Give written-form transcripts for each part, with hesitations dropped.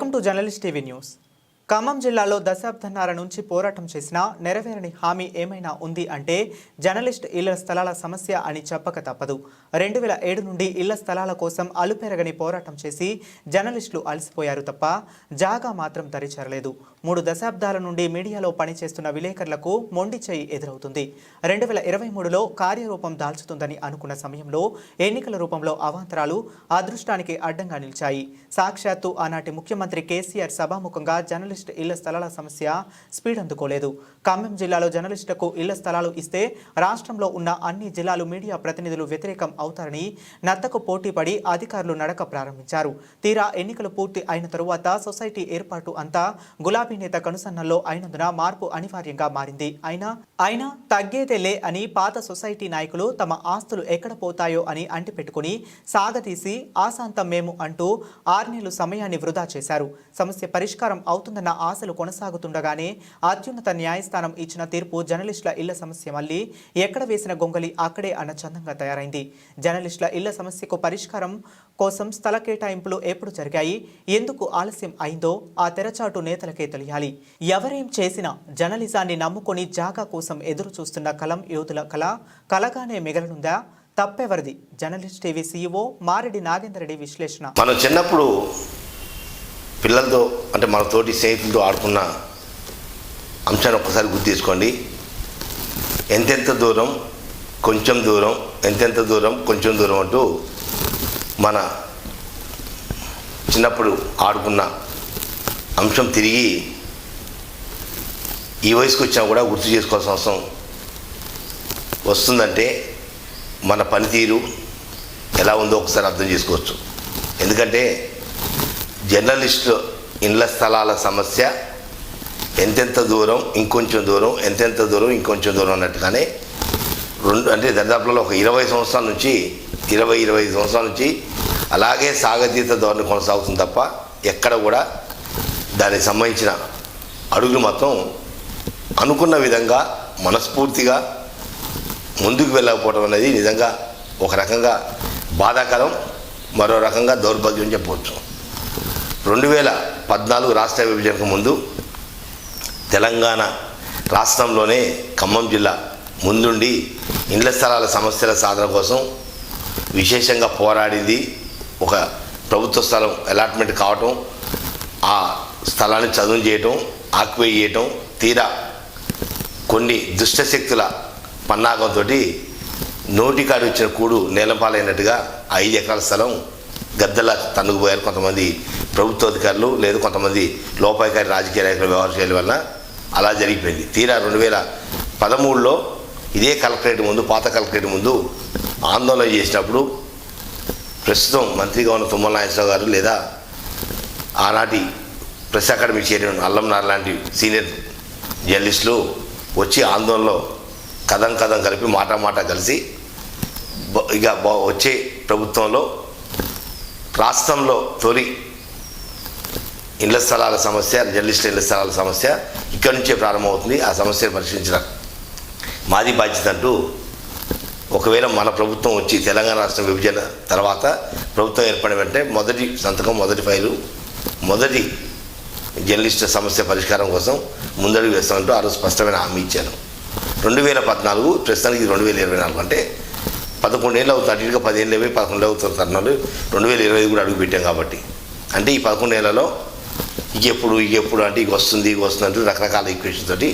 Welcome to journalist TV news. Khammam జిల్లాలో దశాబ్దాల నుంచి పోరాటం చేసినా నెరవేరని హామీ ఏమైనా ఉంది అంటే జర్నలిస్ట్ ఇళ్ల స్థలాల సమస్య అని చెప్పక తప్పదు. 2007 నుండి ఇళ్ల స్థలాల కోసం అలుపెరగని పోరాటం చేసి జర్నలిస్టులు అలసిపోయారు తప్ప జాగా మాత్రం దరిచేరలేదు. 3 దశాబ్దాల నుండి మీడియాలో పనిచేస్తున్న విలేకరులకు మొండి చేయి ఎదురవుతుంది. 2023లో కార్యరూపం దాల్చుతుందని అనుకున్న సమయంలో ఎన్నికల రూపంలో అవాంతరాలు అదృష్టానికి అడ్డంగా నిలిచాయి. సాక్షాత్తు ఆనాటి ముఖ్యమంత్రి కేసీఆర్ సభాముఖంగా జర్నలిస్ట్ ఇళ్ల స్థలాల సమస్య స్పీడ్ అందుకోలేదు. ఖమ్మం జిల్లాలో జర్నలిస్టులకు ఇళ్ల స్థలాలు ఇస్తే రాష్ట్రంలో ఉన్న అన్ని జిల్లాలు మీడియా ప్రతినిధులు వ్యతిరేకం అవుతారని నత్తకు పోటీపడి అధికారులు నడక ప్రారంభించారు. తీరా ఎన్నికలు పూర్తి అయిన తరువాత సొసైటీ ఏర్పాటు అంతా గులాబీ నేత కనుసన్నల్లో అయినందున మార్పు అనివార్యంగా మారింది. అయినా తగ్గేదేలే అని పాత సొసైటీ నాయకులు తమ ఆస్తులు ఎక్కడ పోతాయో అని అంటిపెట్టుకుని సాగతీసి ఆశాంతం మేము అంటూ 6 నెలలు సమయాన్ని వృధా చేశారు. సమస్య పరిష్కారం అవుతుందన్న ఆశలు కొనసాగుతుండగానే అత్యున్నత న్యాయస్థానం ఇచ్చిన తీర్పు జర్నలిస్టుల ఇళ్ల సమస్య మళ్ళీ ఎక్కడ వేసిన గొంగలి అక్కడే అన్న చందంగా తయారైంది. జర్నలిస్టుల ఇళ్ల సమస్యకు పరిష్కారం కోసం స్థల కేటాయింపులు ఎప్పుడు జరిగాయి, ఎందుకు ఆలస్యం అయిందో ఆ తెరచాటు నేతలకే తెలియాలి. ఎవరేం చేసినా జర్నలిజాన్ని నమ్ముకొని జాగా కోసం ఎదురు చూస్తున్న కలం యోధుల కలగానే మిగలనుందా? తప్పెవరిది? Journalist TV CEO Mareddy Nagender Reddy విశ్లేషణ. మనం చిన్నప్పుడు పిల్లలతో అంటే మన తోటి స్నేహితులతో ఆడుకున్న అంశాన్ని ఒక్కసారి గుర్తు తీసుకోండి. ఎంతెంత దూరం కొంచెం దూరం, ఎంతెంత దూరం కొంచెం దూరం అంటూ మన చిన్నప్పుడు ఆడుకున్న అంశం తిరిగి ఈ వయసుకు వచ్చినా కూడా గుర్తు చేసుకోవాల్సిన అవసరం వస్తుందంటే మన పనితీరు ఎలా ఉందో ఒకసారి అర్థం చేసుకోవచ్చు. ఎందుకంటే జర్నలిస్టు ఇళ్ల స్థలాల సమస్య ఎంతెంత దూరం ఇంకొంచెం దూరం, ఎంతెంత దూరం ఇంకొంచెం దూరం అన్నట్టుగానే అంటే దరిదాపులలో ఒక 20 సంవత్సరాల నుంచి 25 సంవత్సరాల నుంచి అలాగే సాగతీత ధోరణి కొనసాగుతుంది తప్ప ఎక్కడ కూడా దానికి సంబంధించిన అడుగులు మొత్తం అనుకున్న విధంగా మనస్ఫూర్తిగా ముందుకు వెళ్ళకపోవడం అనేది నిజంగా ఒక రకంగా బాధాకరం, మరో రకంగా దౌర్భాగ్యం చెప్పవచ్చు. 2014 రాష్ట్ర విభజనకు ముందు తెలంగాణ రాష్ట్రంలోనే ఖమ్మం జిల్లా ముందుండి ఇండ్ల స్థలాల సమస్యల సాధన కోసం విశేషంగా పోరాడింది. ఒక ప్రభుత్వ స్థలం అలాట్మెంట్ కావటం, ఆ స్థలాన్ని చదును చేయటం, ఆక్యుపై చేయటం, తీరా కొన్ని దుష్టశక్తుల పన్నాగంతో నోటికాడు ఇచ్చిన కూడు నేలపాలైనట్టుగా 5 ఎకరాల స్థలం గద్దెల తన్నుకుపోయారు కొంతమంది ప్రభుత్వ అధికారులు, లేదు కొంతమంది లోపాయికారి రాజకీయ నాయకుల వ్యవహార శైలి వల్ల అలా జరిగిపోయింది. తీరా 2013లో ఇదే కలెక్టరేట్ ముందు, పాత కలెక్టరేట్ ముందు ఆందోళన చేసినప్పుడు ప్రస్తుతం మంత్రిగా ఉన్న తుమ్మల నాగేశ్వరరావు గారు లేదా ఆనాటి ప్రెస్ అకాడమీ చైర్మన్ అల్లం నార్ లాంటి సీనియర్ జర్నలిస్టులు వచ్చి ఆందోళనలో కథం కలిపి మాట కలిసి ఇక వచ్చే ప్రభుత్వంలో రాష్ట్రంలో తొలి ఇళ్ల స్థలాల సమస్య, జర్నలిస్టుల ఇళ్ల స్థలాల సమస్య ఇక్కడి నుంచే ప్రారంభమవుతుంది. ఆ సమస్యను పరిశీలించిన మాది బాధ్యత అంటూ ఒకవేళ మన ప్రభుత్వం వచ్చి తెలంగాణ రాష్ట్ర విభజన తర్వాత ప్రభుత్వం ఏర్పడిన వెంటనే మొదటి సంతకం, మొదటి ఫైలు, మొదటి జర్నలిస్టుల సమస్య పరిష్కారం కోసం ముందడుగు వేస్తామంటూ ఆ రోజు స్పష్టమైన హామీ ఇచ్చాను. 2014 ప్రస్తుతానికి 2024 అంటే 11 ఏళ్ళు అవుతుంది. అటుగా 10 ఏళ్ళు 11 అవుతుంది తరుణాలు 2025 కూడా అడుగు పెట్టాం కాబట్టి అంటే ఈ 11 ఏళ్లలో ఎప్పుడు అంటే ఇక వస్తుంది అంటూ రకరకాల ఈక్వేషన్ తోటి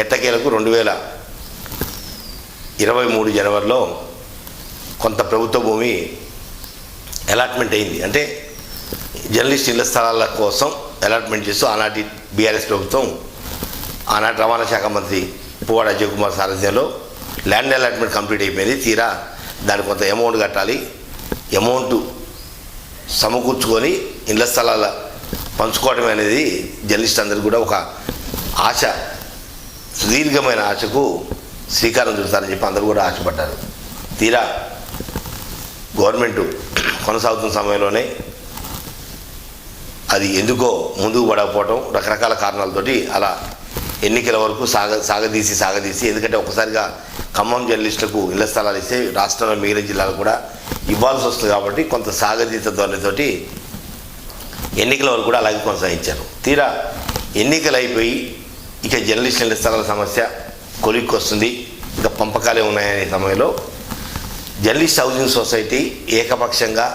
ఎట్టకేలకు 2023 జనవరిలో కొంత ప్రభుత్వ భూమి అలాట్మెంట్ అయింది. అంటే జర్నలిస్ట్ ఇళ్ల స్థలాల కోసం అలాట్మెంట్ చేస్తూ ఆనాటి బీఆర్ఎస్ ప్రభుత్వం, ఆనాటి రవాణా శాఖ మంత్రి పువ్వాడ అజయ్ కుమార్ సారథ్యంలో ల్యాండ్ అలాట్మెంట్ కంప్లీట్ అయిపోయింది. తీరా దానికి కొంత అమౌంట్ కట్టాలి. అమౌంట్ సమకూర్చుకొని ఇళ్ల స్థలాల పంచుకోవడం అనేది జర్నలిస్ట్ అందరికీ కూడా ఒక ఆశ, సుదీర్ఘమైన ఆశకు శ్రీకారం చుడతారని చెప్పి అందరూ కూడా ఆశపడ్డారు. తీరా గవర్నమెంట్ కొనసాగుతున్న సమయంలోనే అది ఎందుకో ముందుకు పడకపోవటం రకరకాల కారణాలతోటి అలా ఎన్నికల వరకు సాగదీసి ఎందుకంటే ఒకసారిగా ఖమ్మం జర్నలిస్టులకు ఇళ్ల స్థలాలు ఇస్తే రాష్ట్రంలో మిగిలిన జిల్లాలు కూడా ఇవ్వాల్సి వస్తుంది కాబట్టి కొంత సాగదీత ధోరణితోటి ఎన్నికల వరకు కూడా అలాగే కొనసాగించారు. తీరా ఎన్నికలు అయిపోయి ఇక జర్నలిస్ట్ ఇళ్ల స్థలాల సమస్య కొలిక్కి వస్తుంది, ఇక పంపకాలే ఉన్నాయనే సమయంలో జర్నలిస్ట్ హౌసింగ్ సొసైటీ ఏకపక్షంగా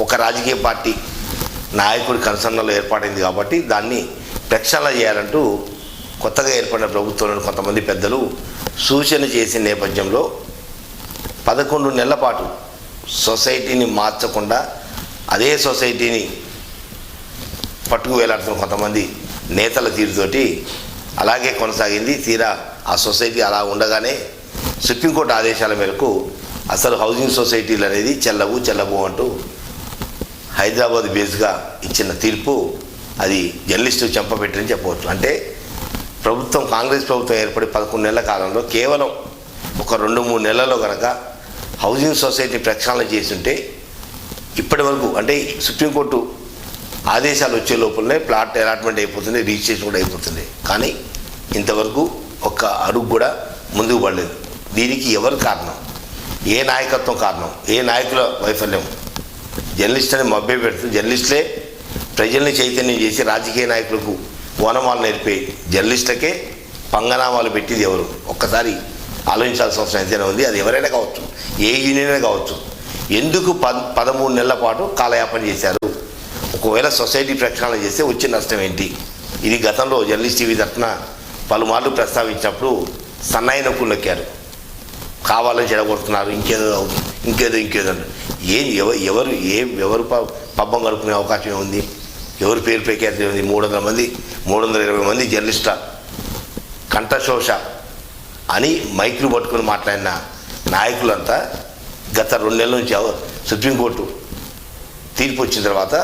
ఒక రాజకీయ పార్టీ నాయకుడి కన్సర్న్లో ఏర్పాటైంది కాబట్టి దాన్ని ప్రక్షాళన చేయాలంటూ కొత్తగా ఏర్పడిన ప్రభుత్వంలోని కొంతమంది పెద్దలు సూచన చేసిన నేపథ్యంలో 11 నెలల పాటు సొసైటీని మార్చకుండా అదే సొసైటీని పట్టుకు వేలాడుతున్న కొంతమంది నేతల తీరుతోటి అలాగే కొనసాగింది. తీరా ఆ సొసైటీ అలా ఉండగానే సుప్రీంకోర్టు ఆదేశాల మేరకు అసలు హౌసింగ్ సొసైటీలు అనేది చెల్లవు అంటూ హైదరాబాద్ బేస్గా ఇచ్చిన తీర్పు అది జర్నలిస్టు చెంపపెట్టని చెప్పవచ్చు. అంటే ప్రభుత్వం, కాంగ్రెస్ ప్రభుత్వం ఏర్పడి 11 నెలల కాలంలో కేవలం ఒక 2-3 నెలల్లో కనుక హౌసింగ్ సొసైటీ ప్రక్షాళన చేస్తుంటే ఇప్పటి వరకు అంటే సుప్రీంకోర్టు ఆదేశాలు వచ్చే లోపలనే ప్లాట్ అలాట్మెంట్ అయిపోతుంది, రిజిస్ట్రేషన్ కూడా అయిపోతుంది. కానీ ఇంతవరకు ఒక్క అడుగు కూడా ముందుకు పడలేదు. దీనికి ఎవరు కారణం? ఏ నాయకత్వం కారణం? ఏ నాయకుల వైఫల్యం? జర్నలిస్ట్ అని మభ్య పెడుతూ జర్నలిస్టులే ప్రజల్ని చైతన్యం చేసి రాజకీయ నాయకులకు ఓనమాలు నేర్పే జర్నలిస్టులకే పంగనామాలు పెట్టింది ఎవరు? ఒక్కసారి ఆలోచించాల్సిన అవసరం ఎంతైనా ఉంది. అది ఎవరైనా కావచ్చు, ఏ యూనియన్ కావచ్చు. ఎందుకు 13 నెలల పాటు కాలయాపన చేశారు? ఒకవేళ సొసైటీ ప్రక్షాళన చేస్తే వచ్చే నష్టం ఏంటి? ఇది గతంలో జర్నలిస్ట్ టీవీ తరఫున పలుమార్లు ప్రస్తావించినప్పుడు సన్నాయి నొక్కులు నొక్కారు. కావాలని చెడగొడుతున్నారు, ఇంకేదో ఎవరు పబ్బం గడుపుకునే అవకాశం ఉంది? ఎవరు పేరు ప్రఖ్యాతి ఉంది? 320 మంది జర్నలిస్టుల కంఠశోష అని మైకులు పట్టుకుని మాట్లాడిన నాయకులంతా గత 2 నెలల నుంచి సుప్రీంకోర్టు తీర్పు వచ్చిన తర్వాత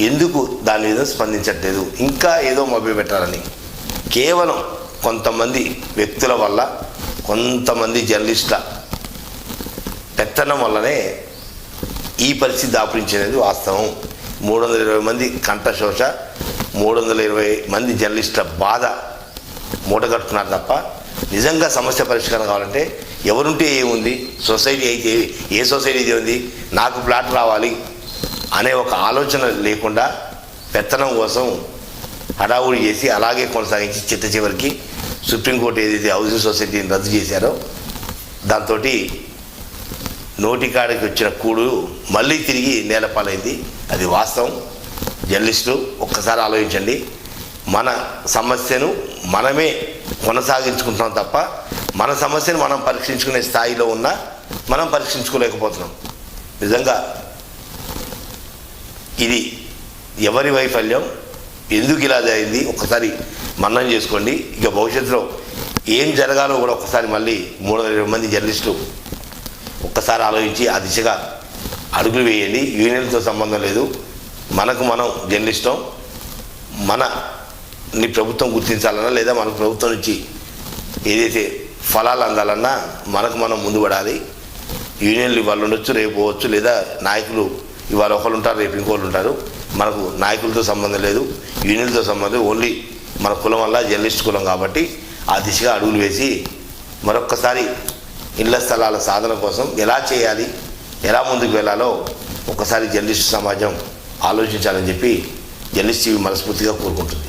ఎందుకు దాని మీద స్పందించట్లేదు? ఇంకా ఏదో మభ్యపెట్టాలని కేవలం కొంతమంది వ్యక్తుల వల్ల, కొంతమంది జర్నలిస్టుల పెత్తనం వల్లనే ఈ పరిస్థితి దాపురించినది వాస్తవం. 320 మంది కంఠశోష, 320 మంది జర్నలిస్టుల బాధ మూటగట్టుకున్నారు తప్ప నిజంగా సమస్య పరిష్కారం కావాలంటే ఎవరుంటే ఏముంది? సొసైటీ అయితే ఏ సొసైటీ అయితే ఉంది, నాకు ప్లాట్ రావాలి అనే ఒక ఆలోచన లేకుండా పెత్తనం కోసం హడావుడి చేసి అలాగే కొనసాగించి చిట్ట చివరికి సుప్రీంకోర్టు ఏదైతే హౌసింగ్ సొసైటీని రద్దు చేశారో దాంతో నోటికాడికి వచ్చిన కూడు మళ్ళీ తిరిగి నేలపాలైంది. అది వాస్తవం. జర్నలిస్టులు ఒక్కసారి ఆలోచించండి. మన సమస్యను మనమే కొనసాగించుకుంటున్నాం తప్ప మన సమస్యను మనం పరీక్షించుకునే స్థాయిలో ఉన్నా మనం పరీక్షించుకోలేకపోతున్నాం. నిజంగా ఇది ఎవరి వైఫల్యం? ఎందుకు ఇలా జరిగింది? ఒక్కసారి మననం చేసుకోండి. ఇక భవిష్యత్తులో ఏం జరగాలో కూడా ఒక్కసారి మళ్ళీ 320 మంది జర్నలిస్టులు ఒక్కసారి ఆలోచించి ఆ దిశగా అడుగులు వేయండి. యూనియన్తో సంబంధం లేదు. మనకు మనం జర్నలిస్టం, మనని ప్రభుత్వం గుర్తించాలన్నా లేదా మన ప్రభుత్వం నుంచి ఏదైతే ఫలాలు అందాలన్నా మనకు మనం ముందు పడాలి. యూనియన్లు ఇవాళ ఉండొచ్చు, రేపు పోవచ్చు, లేదా నాయకులు ఇవాళ ఒకళ్ళు ఉంటారు, రేపు ఇంకోళ్ళు ఉంటారు. మనకు నాయకులతో సంబంధం లేదు, యూనియన్లతో సంబంధం లేదు. ఓన్లీ మన కులం వల్ల జర్నలిస్ట్ కులం కాబట్టి ఆ దిశగా అడుగులు వేసి మరొక్కసారి ఇళ్ల స్థలాల సాధన కోసం ఎలా చేయాలి, ఎలా ముందుకు వెళ్ళాలో ఒకసారి జర్నలిస్ట్ సమాజం ఆలోచించాలని చెప్పి జర్నలిస్ట్ టీవీ మనస్ఫూర్తిగా కోరుకుంటుంది.